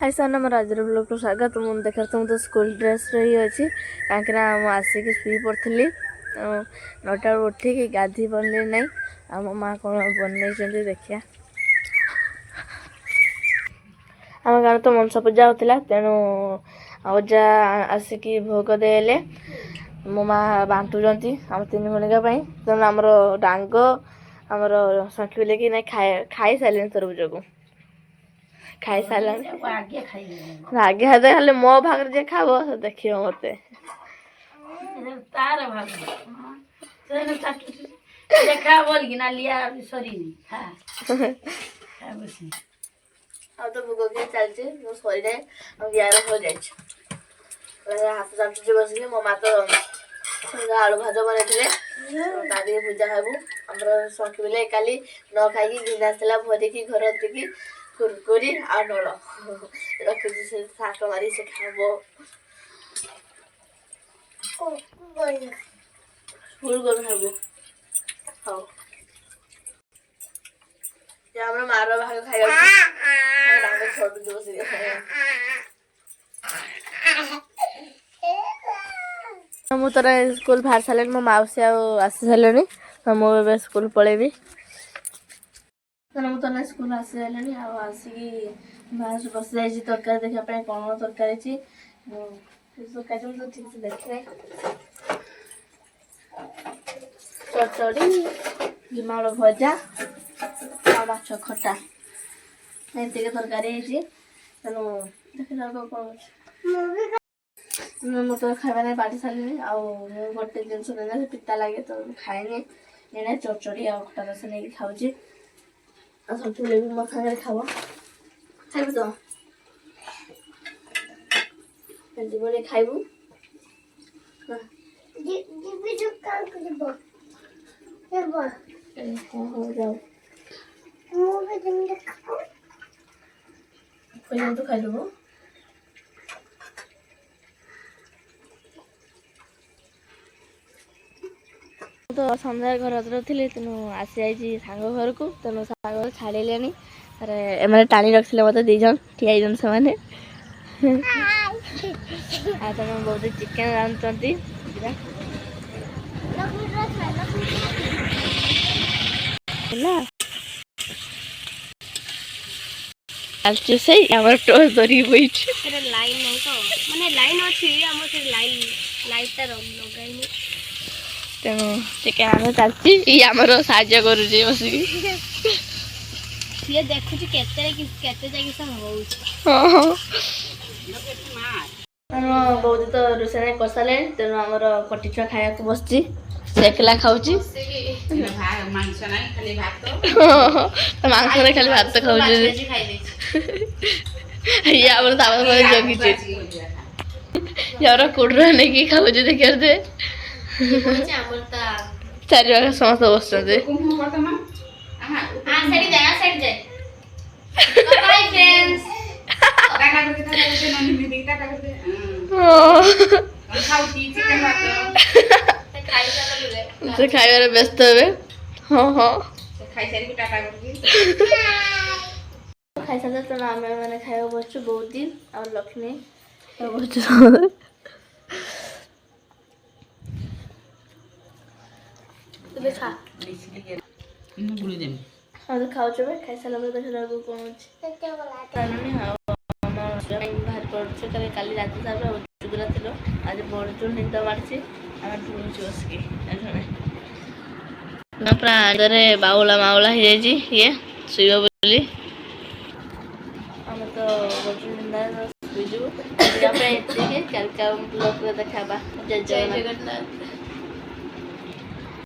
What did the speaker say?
हाय सन मोर आज ब्लॉग को स्वागत। मुझे देखा तो स्कूल ड्रेस रही अच्छी कहीं आसिक शुई पड़ी 9टा उठिक गाधी बनली ना आ मो माँ कौन बनई देखिया। आम गाँव तो मनसा पूजा होता तेणु अजा आसिक भोग देले मो माँ बांटुंट आम 3 भणिका तेणु आमर डांग आमर सखी लेकिन खाई सारे तरबुज को खाई सारे आगे हाथ खाली मो भाग जे खाब देख मत तार भाग देखा बोल कि लिया सरी तो भोग किए चलती सरी जाए ग्यार हो जाए हाथ चाटुचे बस मो माँ तो आलू भाजा बनई पूजा हेबू आम सखी बोले काली न खाई घिन आसला भरिकी घर दिखी कुरकुरी आ नल रखी से साक मारी से खाब फुल गोल खाबू हाँ मार भाग खाई छोड़ बस मुझे स्कूल बाहर सारे मो मौसी आसी सारे तो मुझे स्कूल पलैबी मुझे स्कूल आसी सारे आसिक बस जाइए तरकारी देखापी कौन तरकारी तरकारी तो ठीक से देखे चटड़ी गिमाड़ भजा माछ खटा एमती तरकारी तेणु देखा कौन मुझे खावा ना बाटी सारे गोटे जिनस ना पिता लगे तो खाएनी एने चटड़ी आ खटा रस नहीं खाऊँ सतुले भी मो सागर खाव खाइबू तो बड़े खाइबू तो खाइदेबू तो सन्ध्या घर थी तेणु आसी जाइए सांग घर को तेणु सांग छाड़े एम टाणी रखते मत दीज ठिया से तेणु बहुत चिकेन रांधुंट टॉर्च धरी बही लाइन नहीं तो माने लाइन अच्छी हम से लाइन लाइट लगाई तेणु चिकेन आम चलती आमर साज्य कर ये देखु बहुत तो रोषे कर सारे तेणु आमर कटी छुआ खाया बस एकला खाऊँ मांस खाली भात खाऊ जगी यार कोडर नहीं खाऊ देखिए चार समस्त बस खाइबार व्यस्त हे हाँ हाँ खाई सारे तो आम मैंने खाया बच्चु बहुत दिन और लक्ष्मी खा खाऊ खाई सारा देखा कौन बाहर पड़े काली रात सारा चुगरा थी आज बड़ निंद मारी बसिक पूरा आगे बाउला माउला हो जाए ये शुभ बोली आम तो बड़ निंदा शुईजु ब्लॉग देखा जय जगन्नाथ।